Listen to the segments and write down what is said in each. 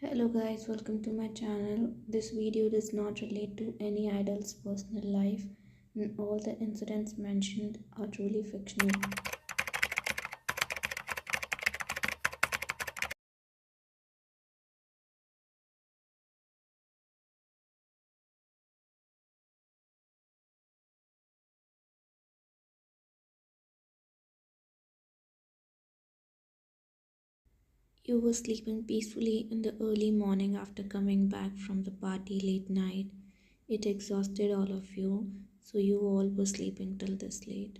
Hello guys, welcome to my channel. This video does not relate to any idol's personal life, and all the incidents mentioned are truly fictional. You were sleeping peacefully in the early morning after coming back from the party late night. It exhausted all of you, so you all were sleeping till this late.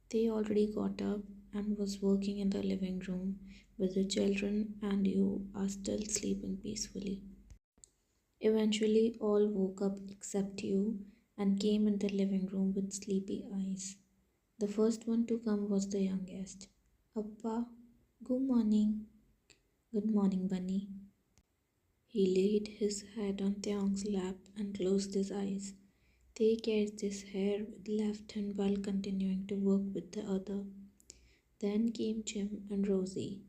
They already got up and was working in the living room with the children, and you are still sleeping peacefully. Eventually, all woke up except you and came in the living room with sleepy eyes. The first one to come was the youngest. Appa, good morning. Good morning, Bunny. He laid his head on Taehyung's lap and closed his eyes. They catched his hair with left hand while continuing to work with the other. Then came Jim and Rosie.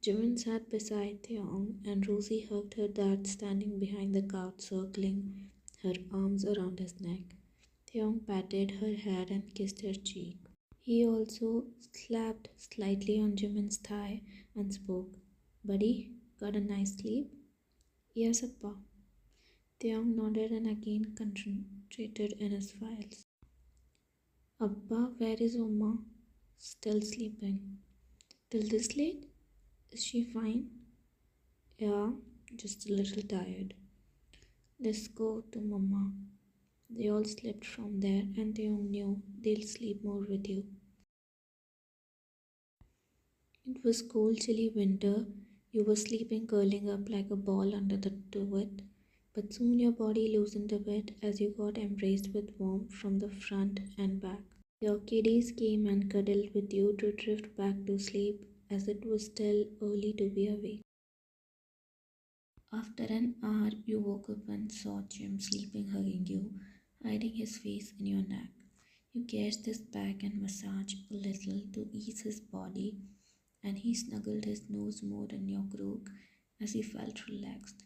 Jimin sat beside Taehyung and Rosie hugged her dad standing behind the couch, circling her arms around his neck. Taehyung patted her head and kissed her cheek. He also slapped slightly on Jimin's thigh and spoke. Buddy, got a nice sleep? Yes, Appa. Taehyung nodded and again concentrated in his files. Appa, where is Oma? Still sleeping. Till this late? Is she fine? Yeah, just a little tired. Let's go to Mama. They all slept from there and Taehyung knew they'll sleep more with you. It was cold, chilly winter. You were sleeping, curling up like a ball under the duvet, but soon your body loosened a bit as you got embraced with warmth from the front and back. Your kiddies came and cuddled with you to drift back to sleep as it was still early to be awake. After an hour, you woke up and saw Jim sleeping, hugging you, hiding his face in your neck. You kissed his back and massaged a little to ease his body, and he snuggled his nose more in your crook as he felt relaxed.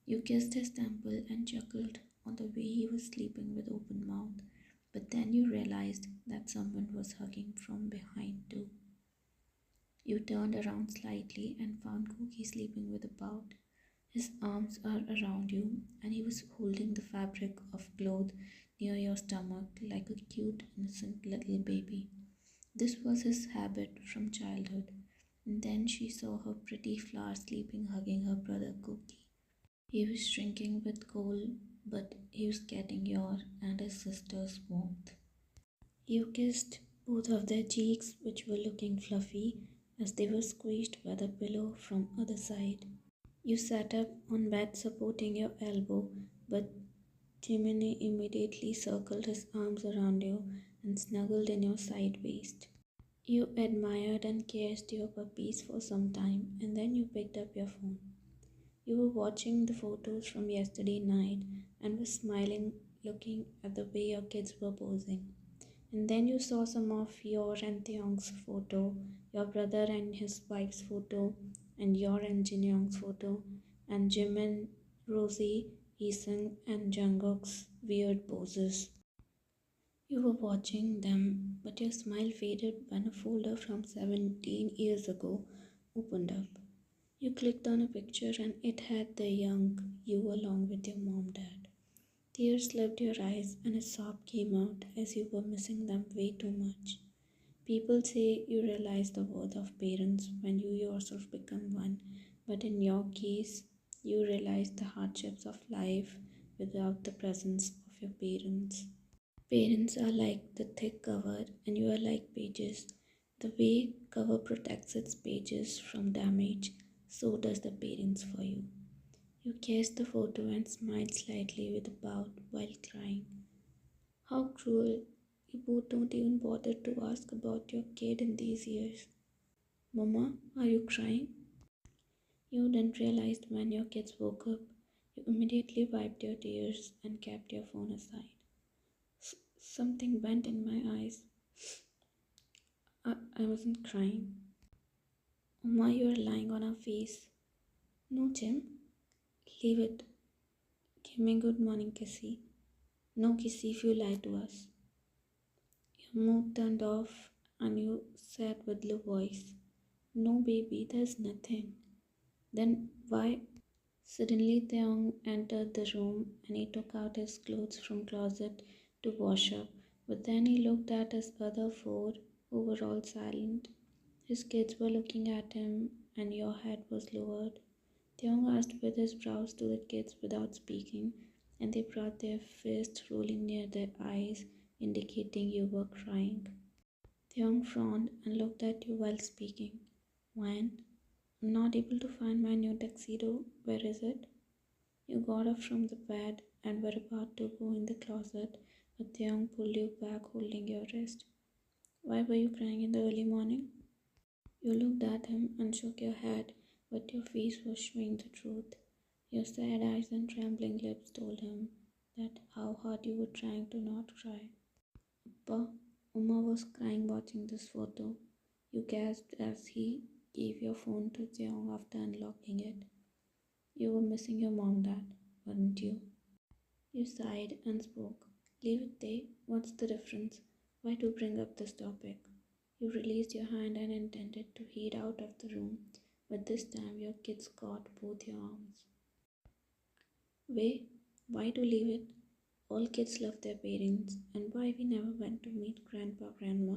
You kissed his temple and chuckled on the way he was sleeping with open mouth, but then you realized that someone was hugging from behind too. You turned around slightly and found Cookie sleeping with a pout. His arms are around you, and he was holding the fabric of cloth near your stomach like a cute, innocent little baby. This was his habit from childhood. And then she saw her pretty flower sleeping, hugging her brother Cookie. He was shrinking with cold, but he was getting your and his sister's warmth. You kissed both of their cheeks, which were looking fluffy as they were squeezed by the pillow from other side. You sat up on bed supporting your elbow, but Jiminy immediately circled his arms around you and snuggled in your side waist. You admired and caressed your puppies for some time, and then you picked up your phone. You were watching the photos from yesterday night and were smiling, looking at the way your kids were posing. And then you saw some of your and Taehyung's photo, your brother and his wife's photo, and your and Jin Young's photo, and Jim and Rosie, Isung and Jungkook's weird poses. You were watching them, but your smile faded when a folder from 17 years ago opened up. You clicked on a picture and it had the young you along with your mom dad. Tears left your eyes and a sob came out as you were missing them way too much. People say you realize the worth of parents when you yourself become one, but in your case, you realize the hardships of life without the presence of your parents. Parents are like the thick cover, and you are like pages. The way cover protects its pages from damage, so does the parents for you. You kissed the photo and smiled slightly with a pout while crying. How cruel! You both don't even bother to ask about your kid in these years. Mama, are you crying? You didn't realize when your kids woke up. You immediately wiped your tears and kept your phone aside. Something went in my eyes. I wasn't crying. Mama, you are lying on her face. No, Jim. Leave it. Give me good morning, Kissy. No, Kissy, if you lie to us. Your mood turned off and you said with low voice, no, baby, there's nothing. Then why? Suddenly, Taehyung entered the room and he took out his clothes from closet to wash up. But then he looked at his other four, who were all silent. His kids were looking at him, and your head was lowered. Taehyung asked with his brows to the kids without speaking, and they brought their fists rolling near their eyes, indicating you were crying. Taehyung frowned and looked at you while speaking. When? I'm not able to find my new tuxedo. Where is it? You got up from the bed and were about to go in the closet, but Taehyung pulled you back, holding your wrist. Why were you crying in the early morning? You looked at him and shook your head, but your face was showing the truth. Your sad eyes and trembling lips told him that how hard you were trying to not cry. Appa, Uma was crying watching this photo. You gasped as he gave your phone to Taehyung after unlocking it. You were missing your mom, Dad, weren't you? You sighed and spoke. Leave it there. What's the difference? Why do bring up this topic? You released your hand and intended to head out of the room, but this time your kids caught both your arms. Why to leave it? All kids love their parents, and why we never went to meet Grandpa, Grandma?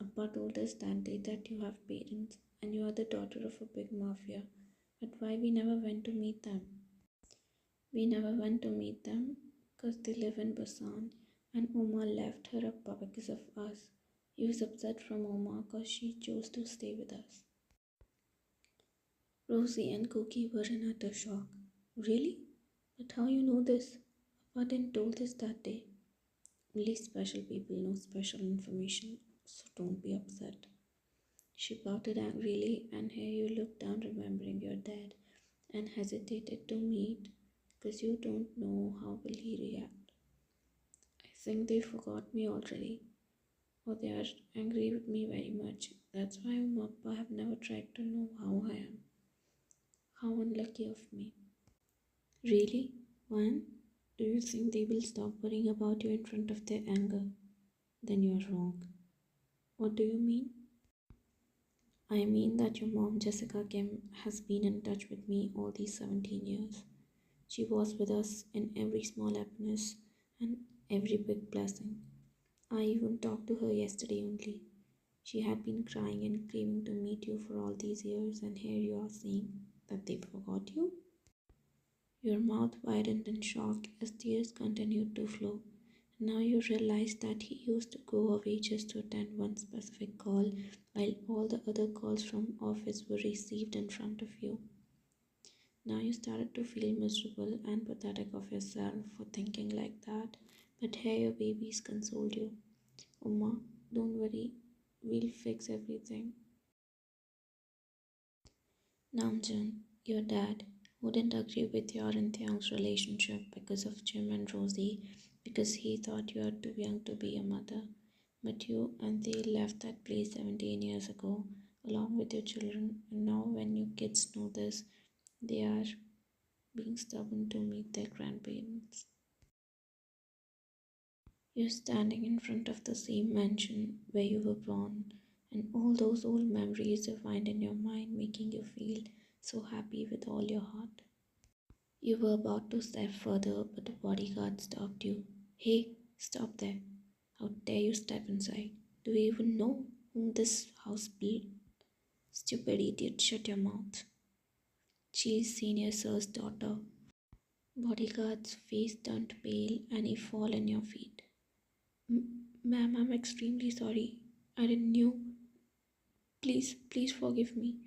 Appa told us that day that you have parents, and you are the daughter of a big mafia, but why we never went to meet them? We never went to meet them because they live in Busan, and Oma left her Appa because of us. He was upset from Oma because she chose to stay with us. Rosie and Cookie were in utter shock. Really? But how you know this? Appa didn't told us that day. Only special people know special information, so don't be upset. She pouted angrily, and here you looked down remembering your dad and hesitated to meet because you don't know how will he react. I think they forgot me already, or they are angry with me very much. That's why Appa have never tried to know how I am. How unlucky of me. Really? When? Do you think they will stop worrying about you in front of their anger? Then you are wrong. What do you mean? I mean that your mom, Jessica Kim, has been in touch with me all these 17 years. She was with us in every small happiness and every big blessing. I even talked to her yesterday only. She had been crying and craving to meet you for all these years, and here you are saying that they forgot you? Your mouth widened in shock as tears continued to flow. Now you realize that he used to go away just to attend one specific call, while all the other calls from office were received in front of you. Now you started to feel miserable and pathetic of yourself for thinking like that, but here your babies consoled you. Uma, don't worry, we'll fix everything. Namjoon, your dad, wouldn't agree with your and Taehyung's relationship because of Jim and Rosie, because he thought you are too young to be a mother. But you and they left that place 17 years ago, along with your children, and now when your kids know this, they are being stubborn to meet their grandparents. You're standing in front of the same mansion where you were born, and all those old memories rewind in your mind, making you feel so happy with all your heart. You were about to step further, but a bodyguard stopped you. Hey, stop there. How dare you step inside? Do you even know whom this house built? Stupid idiot, shut your mouth. She's Senior Sir's daughter. Bodyguard's face turned pale and he fell in your feet. Ma'am, I'm extremely sorry. I didn't know. Please forgive me.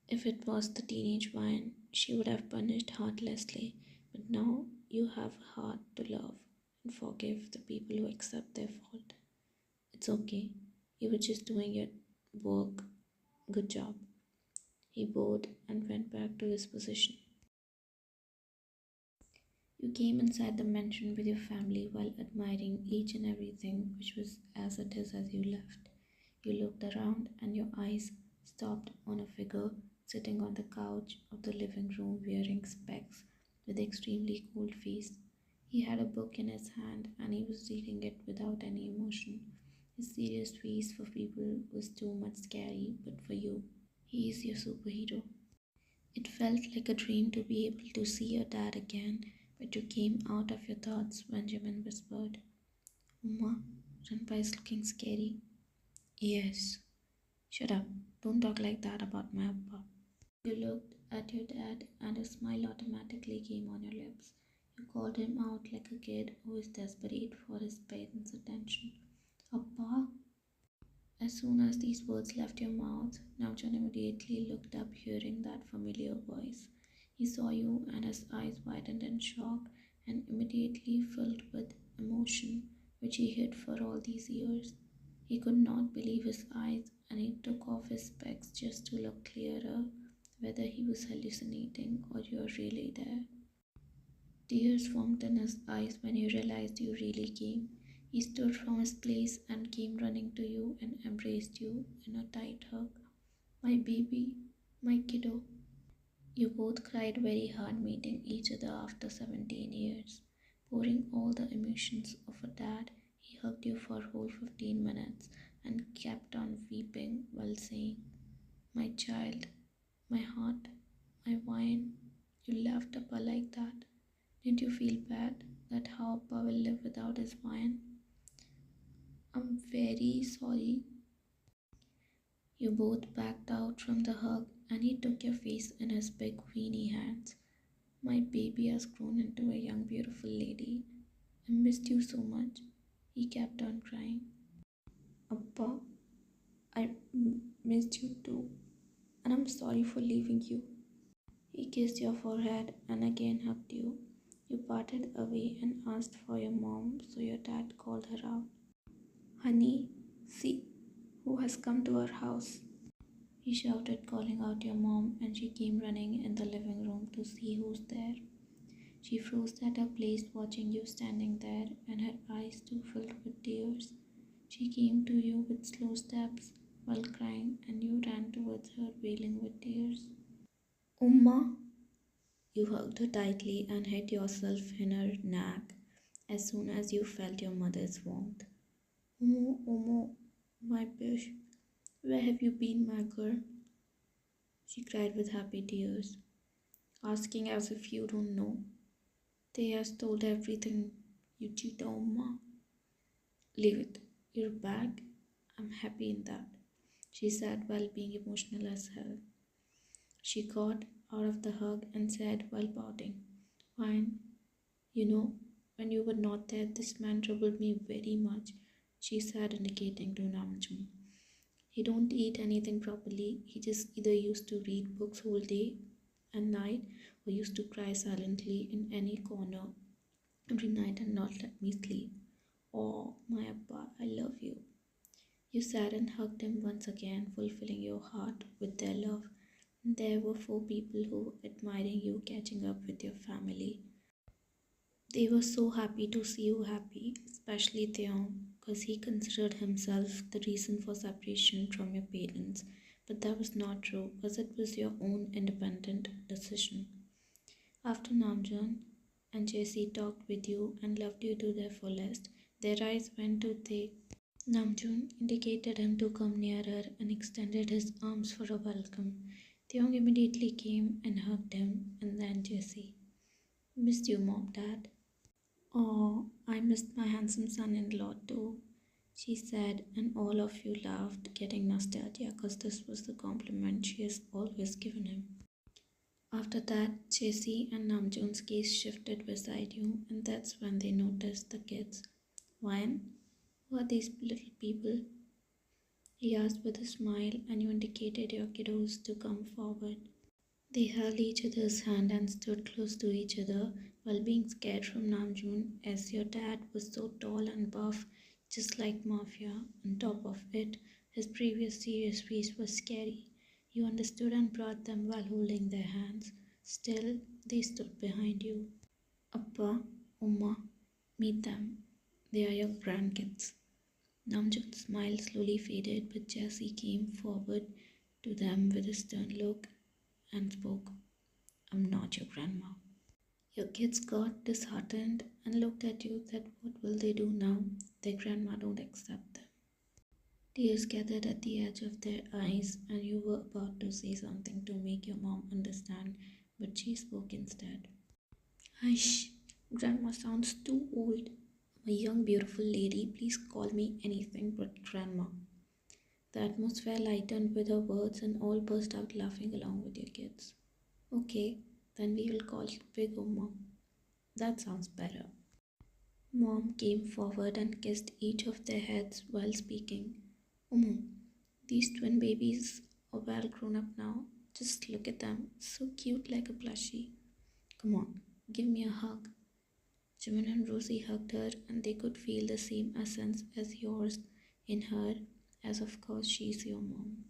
If it was the teenage Vine, she would have punished heartlessly. But now you have a heart to love and forgive the people who accept their fault. It's okay. You were just doing your work. Good job. He bowed and went back to his position. You came inside the mansion with your family while admiring each and everything which was as it is as you left. You looked around and your eyes stopped on a figure sitting on the couch of the living room wearing specs with extremely cold face. He had a book in his hand and he was reading it without any emotion. His serious face for people was too much scary, but for you, he is your superhero. It felt like a dream to be able to see your dad again, but you came out of your thoughts when Jimin whispered, Uma, Ranpai is looking scary. Yes. Shut up. Don't talk like that about my appa. You looked at your dad and a smile automatically came on your lips. You called him out like a kid who is desperate for his parents' attention. Appa? As soon as these words left your mouth, Navjan immediately looked up, hearing that familiar voice. He saw you and his eyes widened in shock and immediately filled with emotion, which he hid for all these years. He could not believe his eyes and he took off his specs just to look clearer, whether he was hallucinating or you were really there. Tears formed in his eyes when he realized you really came. He stood from his place and came running to you and embraced you in a tight hug. My baby, my kiddo. You both cried very hard, meeting each other after 17 years. Pouring all the emotions of a dad, he hugged you for a whole 15 minutes and kept on weeping while saying, My child, my heart, my wine. You loved Appa like that. Didn't you feel bad that how Appa will live without his wine? I'm very sorry. You both backed out from the hug and he took your face in his big weeny hands. My baby has grown into a young beautiful lady. I missed you so much. He kept on crying. Appa, missed you too. And I'm sorry for leaving you. He kissed your forehead and again hugged you. You parted away and asked for your mom, so your dad called her out. Honey, see who has come to our house. He shouted, calling out your mom, and she came running in the living room to see who's there. She froze at her place, watching you standing there, and her eyes too filled with tears. She came to you with slow steps while crying, and you ran towards her, wailing with tears. Umma! You hugged her tightly and hid yourself in her neck as soon as you felt your mother's warmth. Umu, Umu, my bish, where have you been, my girl? She cried with happy tears, asking as if you don't know. They has told everything, you cheat, Umma. Leave it. You're back. I'm happy in that, she said while being emotional as hell. She got out of the hug and said while pouting, Fine. You know, when you were not there, this man troubled me very much, she said, indicating to Namjoon. He don't eat anything properly. He just either used to read books whole day and night or used to cry silently in any corner every night and not let me sleep. Oh, my Abba, I love you. You sat and hugged him once again, fulfilling your heart with their love. There were 4 people who were admiring you catching up with your family. They were so happy to see you happy, especially taehyung, because he considered himself the reason for separation from your parents. But that was not true, because it was your own independent decision. After Namjoon and Jessie talked with you and loved you to their fullest, their eyes went to Tae. Namjoon indicated him to come nearer and extended his arms for a welcome. Taehyung immediately came and hugged him, and then Jessie. Missed you, Mom, Dad. Oh, I missed my handsome son-in-law too, she said, and all of you laughed, getting nostalgia because this was the compliment she has always given him. After that, Jessie and Namjoon's gaze shifted beside you, and that's when they noticed the kids. Wyan, who are these little people? He asked with a smile, and you indicated your kiddos to come forward. They held each other's hand and stood close to each other while being scared from Namjoon, as your dad was so tall and buff, just like Mafia. On top of it, his previous serious face was scary. You understood and brought them while holding their hands. Still, they stood behind you. Appa, Umma, meet them. They are your grandkids. Namjoon's smile slowly faded, but Jessie came forward to them with a stern look. and spoke. I'm not your grandma. Your kids got disheartened and looked at you that what will they do now? Their grandma don't accept them. Tears gathered at the edge of their eyes, and you were about to say something to make your mom understand, but she spoke instead. Hush, grandma sounds too old. I'm a young, beautiful lady. Please call me anything but grandma. The atmosphere lightened with her words, and all burst out laughing along with your kids. Okay, then we will call you Big Oma. That sounds better. Mom came forward and kissed each of their heads while speaking. Umu, these twin babies are well grown up now. Just look at them, so cute like a plushie. Come on, give me a hug. Jimin and Rosie hugged her, and they could feel the same essence as yours in her, as of course she's your mom.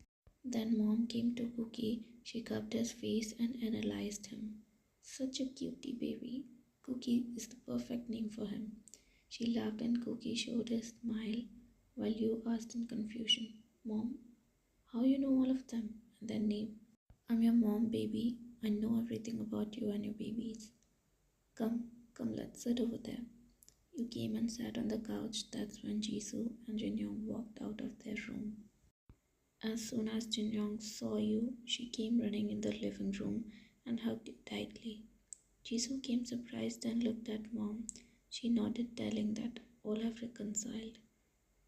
Then Mom came to Cookie. She cupped his face and analyzed him. Such a cutie baby. Cookie is the perfect name for him. She laughed and Cookie showed a smile while you asked in confusion, Mom, how you know all of them and their name? I'm your mom, baby. I know everything about you and your babies. Come, let's sit over there. You came and sat on the couch. That's when Jisoo and Jinyoung walked out of their room. As soon as Jinyoung saw you, she came running in the living room and hugged you tightly. Jisoo came surprised and looked at Mom. She nodded, telling that all have reconciled.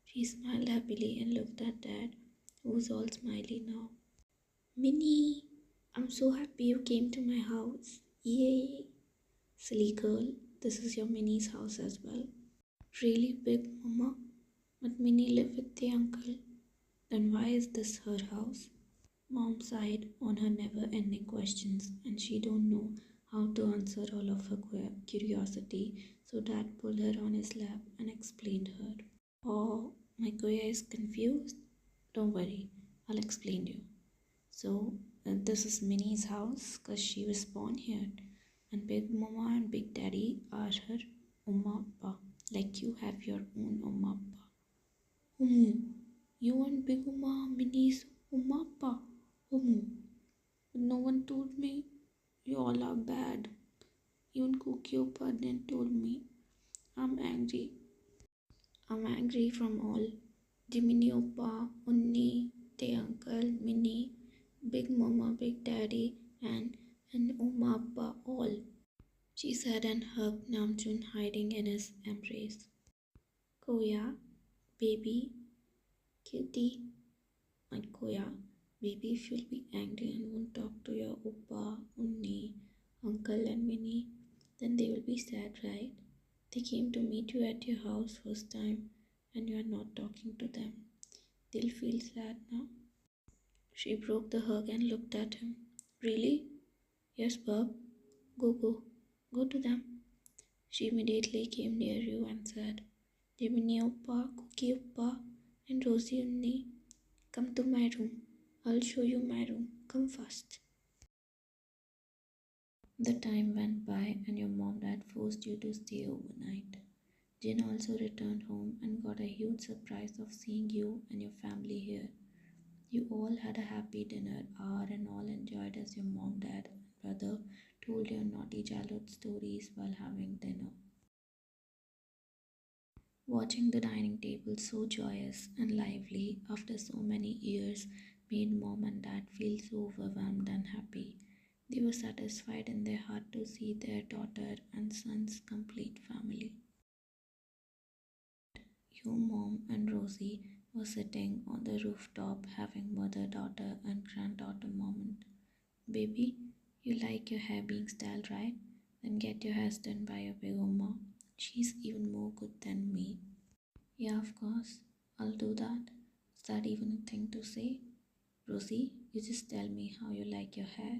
She smiled happily and looked at Dad, who was all smiley now. Minnie, I'm so happy you came to my house. Yay! Silly girl, this is your Minnie's house as well. Really big, Mama? But Minnie live with the uncle. Then why is this her house? Mom sighed on her never-ending questions, and she don't know how to answer all of her curiosity, so Dad pulled her on his lap and explained her. Oh, my Kuya is confused? Don't worry, I'll explain you. So, this is Minnie's house because she was born here, and Big Mama and Big Daddy are her Umma Appa, like you have your own Umma Appa. You and Big Umma Minnie's Umma Appa. But no one told me. You all are bad. Even Cookie Oppa didn't told me. I'm angry. I'm angry from all. Jiminy Oppa, Unni, Te Uncle, Minnie, Big Mama, Big Daddy, and Umma Appa all. She said and hugged Namjoon, hiding in his embrace. Koya, baby, cutie, my Koya, baby, if you'll be angry and won't talk to your Oppa, Unni, Uncle, and Minnie, then they will be sad, right? They came to meet you at your house first time and you are not talking to them. They'll feel sad now. She broke the hug and looked at him. Really? Yes, Bub. Go to them. She immediately came near you and said, Jiminy Oppa, Cookie Oppa, and Rosie Unni, come to my room. I'll show you my room. Come fast. The time went by and your mom had forced you to stay overnight. Jin also returned home and got a huge surprise of seeing you and your family here. You all had a happy dinner hour and all enjoyed as your mom, dad, and brother told your naughty childhood stories while having dinner. Watching the dining table so joyous and lively after so many years made mom and dad feel so overwhelmed and happy. They were satisfied in their heart to see their daughter and son's complete family. Your mom and Rosie were sitting on the rooftop having mother daughter and granddaughter moment. Baby, you like your hair being styled, right? Then get your hair done by your big Oma. She's even more good than me. Yeah, of course. I'll do that. Is that even a thing to say? Rosie, you just tell me how you like your hair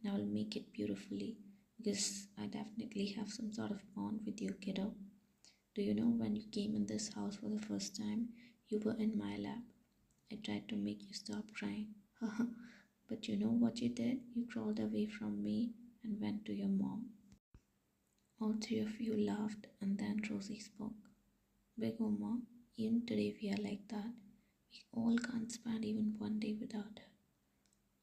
and I'll make it beautifully because I definitely have some sort of bond with your kiddo. Do you know when you came in this house for the first time, you were in my lap. I tried to make you stop crying. But you know what you did? You crawled away from me and went to your mom. All three of you laughed and then Rosie spoke. Big Oma, even today we are like that. We all can't spend even one day without her.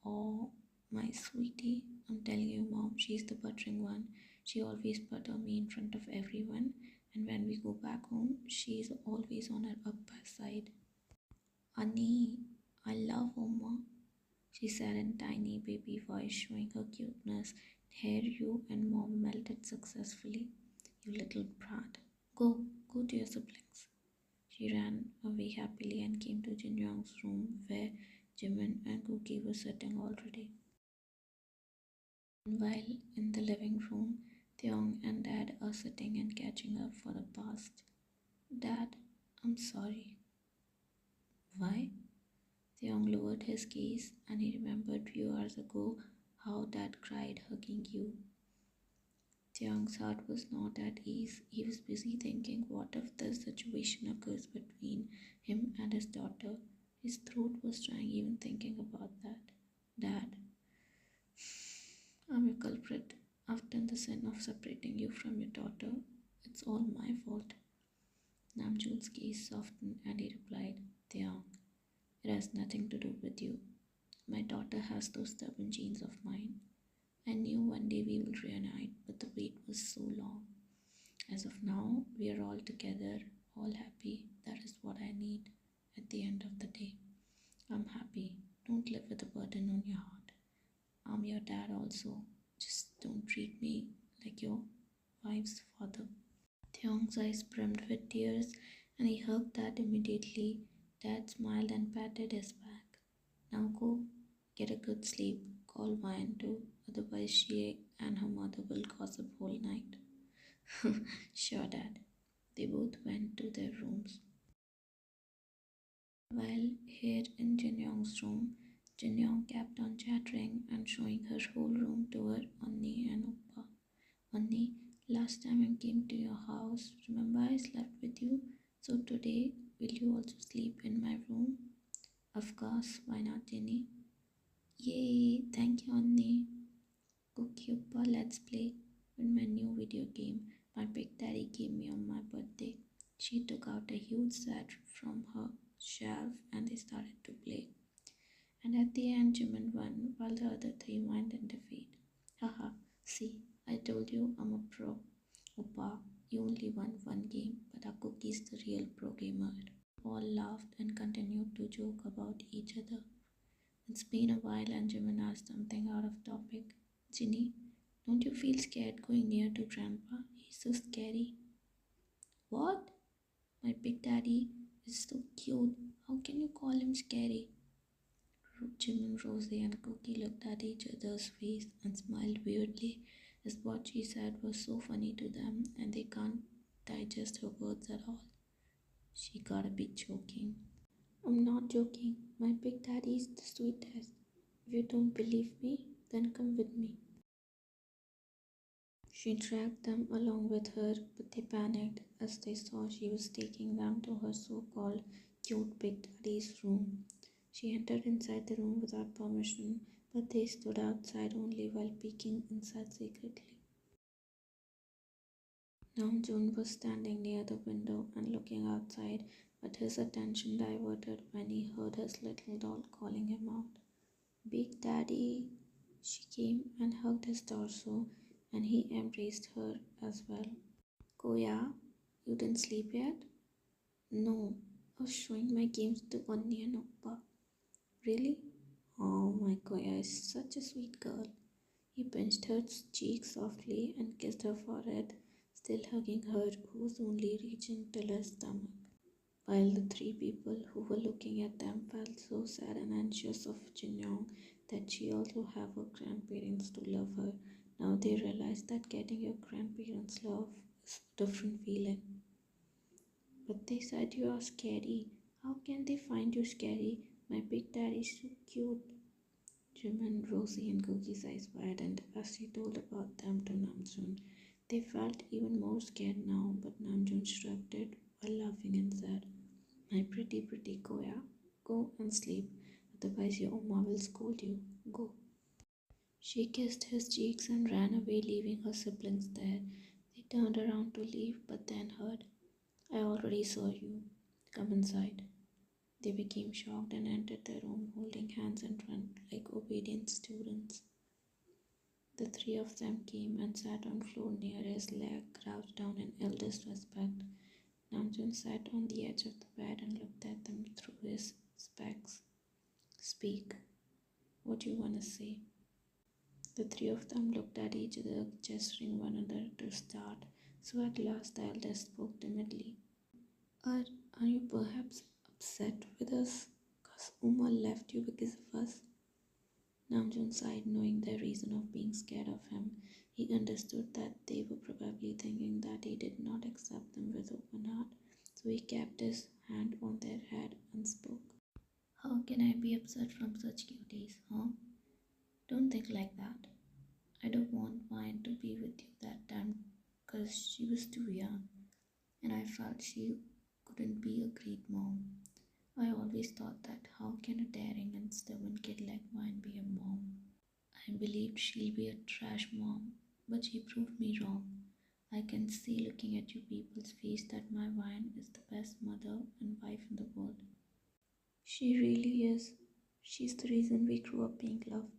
Oh, My sweetie, I'm telling you, mom, she's the buttering one. She always butter me in front of everyone, and when we go back home, she's always on her upper side. Annie, I love Oma, she said in tiny baby voice, showing her cuteness. Here you and mom melted successfully. You little brat. Go to your siblings. She ran away happily and came to Jin Young's room where Jimin and Cookie were sitting already. While in the living room, Taehyung and Dad are sitting and catching up for the past. Dad, I'm sorry. Why? Taehyung lowered his gaze and he remembered few hours ago how Dad cried hugging you. Taehyung's heart was not at ease. He was busy thinking, what if this situation occurs between him and his daughter? His throat was drying even thinking about that. Dad, I'm a culprit. I've done the sin of separating you from your daughter. It's all my fault. Namjoon's gaze softened and he replied, Taehyung, it has nothing to do with you. My daughter has those stubborn genes of mine. I knew one day we would reunite, but the wait was so long. As of now, we are all together, all happy. That is what I need at the end of the day. I'm happy. Don't live with a burden on your heart. I'm your dad also. Just don't treat me like your wife's father. Taehyung's eyes brimmed with tears and he hugged Dad immediately. Dad smiled and patted his back. Now go, get a good sleep. Call Wine too, otherwise she and her mother will gossip whole night. Sure, Dad. They both went to their rooms. While here in Jin Young's room, Jin Young kept on chattering and showing her whole room to her Annie and Oppa. Annie, last time I came to your house, remember I slept with you? So today, will you also sleep in my room? Of course, why not, Jenny? Yay, thank you, Annie. Cookie Oppa, let's play. With my new video game my big daddy gave me on my birthday. She took out a huge set from her shelf and they started to play. And at the end, Jimin won while the other three whined in defeat. Haha, see, I told you I'm a pro. Oppa, you only won one game, but our cookie's the real pro gamer. All laughed and continued to joke about each other. It's been a while and Jimin asked something out of topic. Ginny, don't you feel scared going near to Grandpa? He's so scary. What? My big daddy is so cute. How can you call him scary? Jimin, Rosie, and Cookie looked at each other's face and smiled weirdly, as what she said was so funny to them and they can't digest her words at all. She gotta be joking. I'm not joking. My big daddy is the sweetest. If you don't believe me, then come with me. She dragged them along with her, but they panicked as they saw she was taking them to her so-called cute big daddy's room. She entered inside the room without permission, but they stood outside only while peeking inside secretly. Namjoon was standing near the window and looking outside, but his attention diverted when he heard his little doll calling him out. Big Daddy! She came and hugged his torso, and he embraced her as well. Koya, you didn't sleep yet? No, I was showing my games to Onni and Oppa. Really? Oh, my Koya is such a sweet girl. He pinched her cheek softly and kissed her forehead, still hugging her, who was only reaching till her stomach. While the three people who were looking at them felt so sad and anxious of Jinyong that she also have her grandparents to love her, now they realized that getting your grandparents' love is a different feeling. But they said you are scary. How can they find you scary? My big daddy is so cute. Jimin, Rosie, and Cookie's eyes widened as she told about them to Namjoon. They felt even more scared now, but Namjoon shrugged it while laughing and said, my pretty Koya, go and sleep, otherwise your Oma will scold you. Go. She kissed his cheeks and ran away, leaving her siblings there. They turned around to leave, but then heard, I already saw you. Come inside. They became shocked and entered the room holding hands in front like obedient students. The three of them came and sat on floor near his leg, crouched down in ill disrespect. Namjoon sat on the edge of the bed and looked at them through his specs. Speak. What do you want to say? The three of them looked at each other, gesturing one another to start, so at last the eldest spoke timidly. Are, are you perhaps upset with us? Because Uma left you because of us? Namjoon sighed, knowing their reason of being scared of him. He understood that they were probably thinking that he did not accept them with open heart, so he kept his hand on their head and spoke. How can I be upset from such cuties, huh? Don't think like that. I don't want mine to be with you that time because she was too young and I felt she couldn't be a great mom. I always thought that how can a daring and stubborn kid like mine be a mom? I believed she'll be a trash mom, but she proved me wrong. I can see looking at you people's face that my Vine is the best mother and wife in the world. She really is. She's the reason we grew up being loved.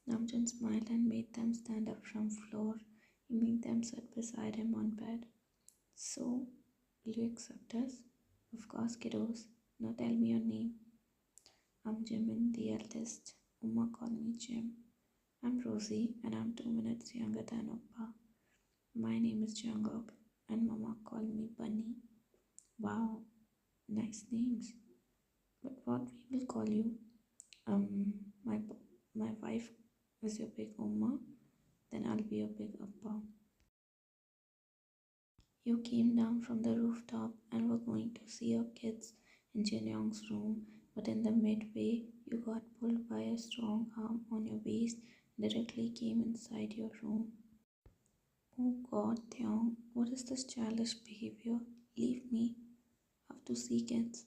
Namjoon smiled and made them stand up from floor. He made them sit beside him on bed. So, will you accept us? Of course, kiddos. Now tell me your name. I'm Jimin, the eldest. Uma call me Jim. I'm Rosie and I'm 2 minutes younger than Oppa. My name is Jungkook and Mama called me Bunny. Wow, nice names. But what we will call you? My wife is your big Uma, then I'll be your big Appa. You came down from the rooftop and were going to see your kids in Jinyoung's room, but in the midway, you got pulled by a strong arm on your waist and directly came inside your room. Oh God, Taehyung, what is this childish behavior? Leave me. I have to see kids.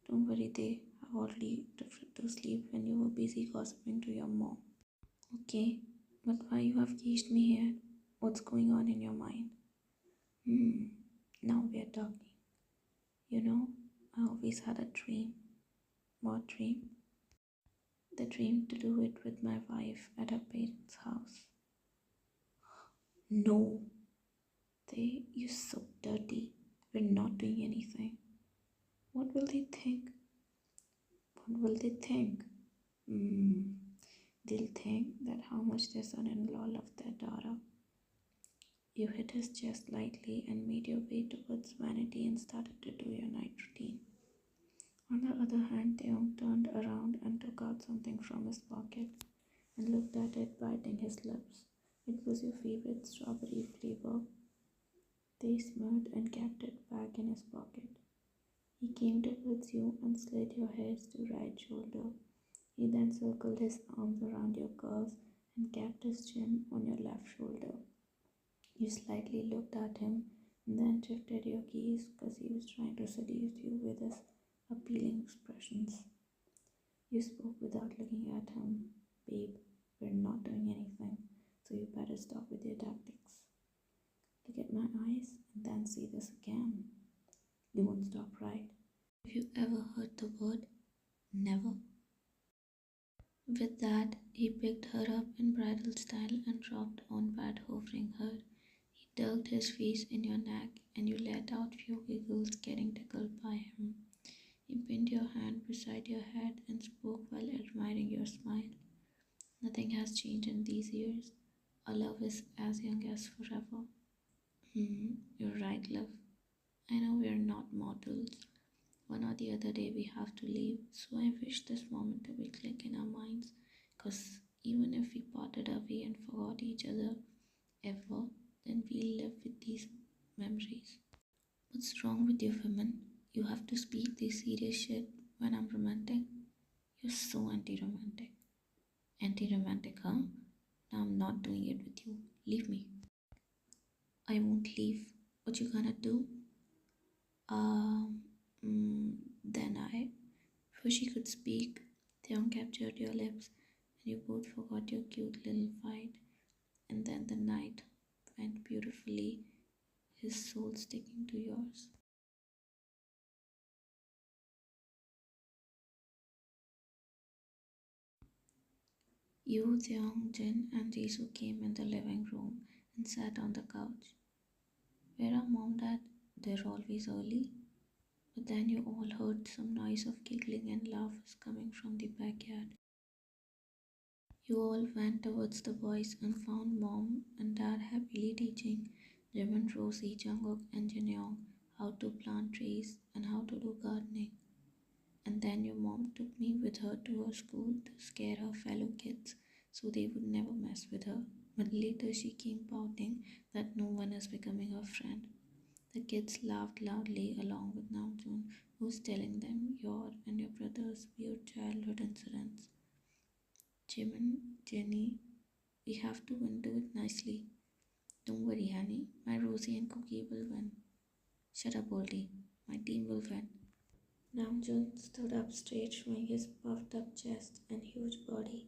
Don't worry, they have already drifted to sleep when you were busy gossiping to your mom. Okay, but why you have caged me here? What's going on in your mind? Now we are talking. You know, I always had a dream. What dream? The dream to do it with my wife at her parents' house. No, you're so dirty. We're not doing anything. What will they think? What will they think? They'll think that how much their son-in-law loved their daughter. You hit his chest lightly and made your way towards vanity and started to do your night routine. On the other hand, Taehyung turned around and took out something from his pocket and looked at it, biting his lips. It was your favorite strawberry flavor. They smiled and kept it back in his pocket. He came towards you and slid your hairs to right shoulder. He then circled his arms around your curves and kept his chin on your left shoulder. You slightly looked at him and then shifted your gaze because he was trying to seduce you with his appealing expressions. You spoke without looking at him. Babe, we're not doing anything, so you better stop with your tactics. Look at my eyes and then see this again. You won't stop, right? Have you ever heard the word never? With that, he picked her up in bridal style and dropped on bed, hovering her. He tugged his face in your neck and you let out few giggles, getting tickled by him. He pinned your hand beside your head and spoke while admiring your smile. Nothing has changed in these years. Our love is as young as forever. You're right, love. I know we're not mortals. One or the other day we have to leave, so I wish this moment to be click in our minds, because even if we parted away and forgot each other ever, then we'll live with these memories. What's wrong with you women? You have to speak this serious shit when I'm romantic? You're so anti-romantic. Anti-romantic, huh? Now I'm not doing it with you. Leave me. I won't leave. What you gonna do? Then before she could speak, Taehyung captured your lips and you both forgot your cute little fight. And then the night went beautifully, his soul sticking to yours. Yu, Theong, Jin, and Jisoo came in the living room and sat on the couch. Where are mom, dad? They're always early. But then you all heard some noise of giggling and laughs coming from the backyard. You all went towards the boys and found mom and dad happily teaching Jimin, Rosie, Jungkook, and Jinyoung how to plant trees and how to do gardening. And then your mom took me with her to her school to scare her fellow kids so they would never mess with her. But later she came pouting that no one is becoming her friend. The kids laughed loudly along with Namjoon, who was telling them your and your brother's weird childhood incidents. Jimin, Jenny, we have to win, do it nicely. Don't worry, honey, my Rosie and Cookie will win. Shut up, Oldie, my team will win. Namjoon stood up straight, showing his puffed up chest and huge body.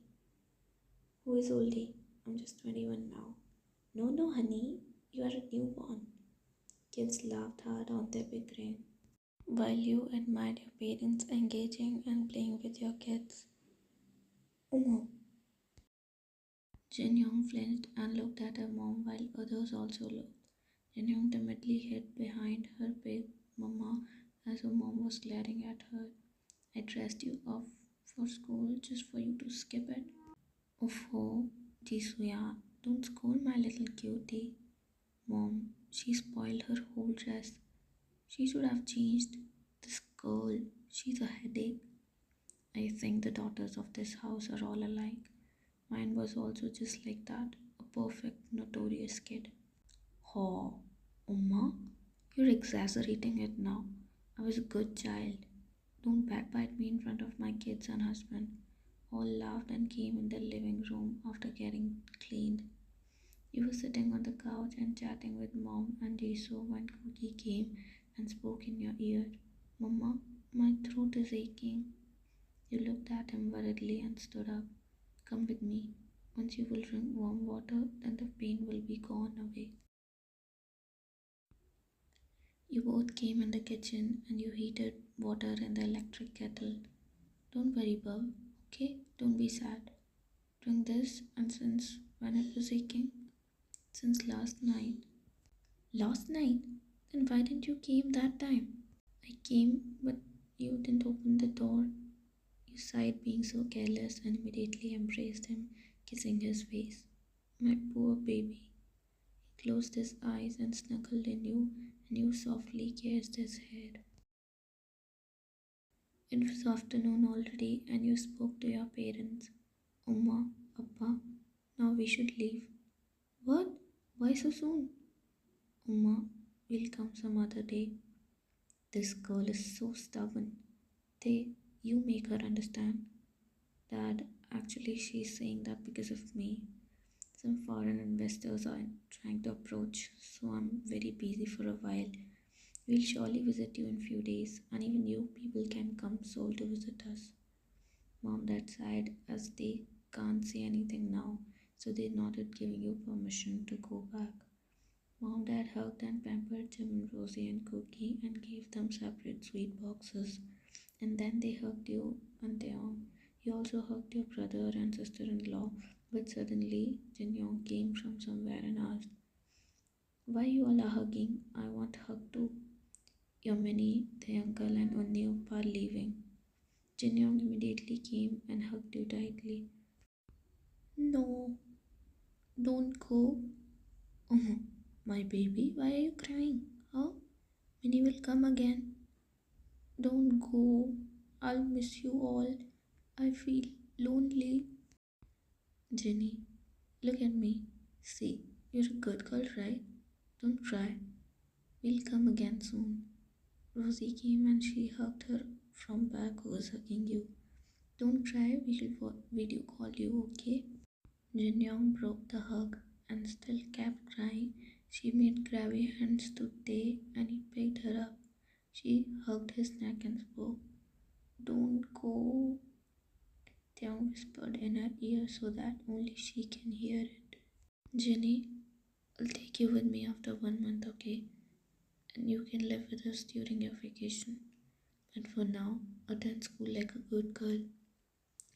Who is Oldie? I'm just 21 now. No, no, honey, you are a newborn. Kids laughed hard on their big rain. While you admired your parents engaging and playing with your kids. Umo. Jin Young flinched and looked at her mom while others also looked. Jin Young timidly hid behind her big mama as her mom was glaring at her. I dressed you up for school just for you to skip it. Oh, Jisuya, don't scold my little cutie. Mom, she spoiled her whole dress. She should have changed. This girl, she's a headache. I think the daughters of this house are all alike. Mine was also just like that, a perfect, notorious kid. Oh, Umma, you're exaggerating it now. I was a good child. Don't backbite me in front of my kids and husband. All laughed and came in the living room after getting cleaned. You were sitting on the couch and chatting with mom and Jisoo when Cookie came and spoke in your ear. Mama, my throat is aching. You looked at him worriedly and stood up. Come with me. Once you will drink warm water, then the pain will be gone away. You both came in the kitchen and you heated water in the electric kettle. Don't worry, Bub. Okay? Don't be sad. Drink this, and since when it was aching? Since last night. Last night? Then why didn't you came that time? I came, but you didn't open the door. You sighed, being so careless, and immediately embraced him, kissing his face. My poor baby. He closed his eyes and snuggled in you, and you softly kissed his head. It was afternoon already, and you spoke to your parents. Amma, Appa, now we should leave. What? Why so soon? Amma, we'll come some other day. This girl is so stubborn. You make her understand. Dad, actually, she's saying that because of me. Some foreign investors are trying to approach, so I'm very busy for a while. We'll surely visit you in few days, and even you people can come soul to visit us. Mom, Dad sighed as they can't say anything now, so they nodded, giving you permission to go back. Mom, Dad hugged and pampered Jim and Rosie and Cookie and gave them separate sweet boxes. And then they hugged you and Taehyung. You also hugged your brother and sister-in-law, but suddenly Jin Young came from somewhere and asked, why you all are hugging? I want hug too. Your mini, the uncle and Unni are leaving. Jin Young immediately came and hugged you tightly. No, don't go. Oh, my baby, why are you crying? Huh? Minnie will come again. Don't go. I'll miss you all. I feel lonely. Jenny, look at me. See, you're a good girl, right? Don't cry. We'll come again soon. Rosie came and she hugged her from back who was hugging you. Don't cry, we'll video call you, okay? Jin Young broke the hug and still kept crying. She made grabby hands to Tae and he picked her up. She hugged his neck and spoke. Don't go. Taeyong whispered in her ear so that only she can hear it. Jenny, I'll take you with me after 1 month, okay? And you can live with us during your vacation. But for now, attend school like a good girl.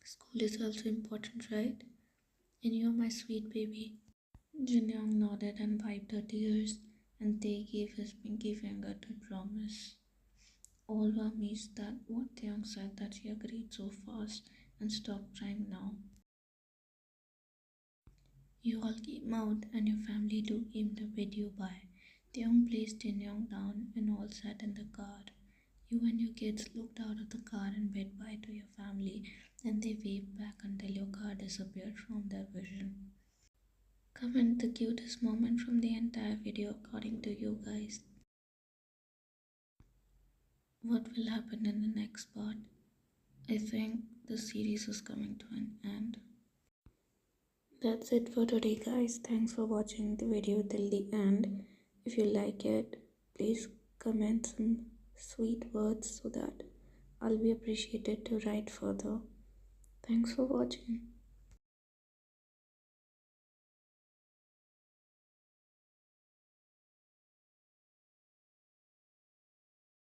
School is also important, right? And you're my sweet baby. Jin Young nodded and wiped her tears, and Tae gave his pinky finger to promise. Olva missed that what Taehyung said that she agreed so fast and stopped crying now. You all came out and your family too came to bid you bye. Taehyung placed Jin Young down and all sat in the car. You and your kids looked out of the car and bid bye to your family, then they waved back until your car disappeared from their vision. Comment the cutest moment from the entire video according to you guys. What will happen in the next part? I think the series is coming to an end. That's it for today, guys. Thanks for watching the video till the end. If you like it, please comment some sweet words so that I'll be appreciated to write further. Thanks for watching.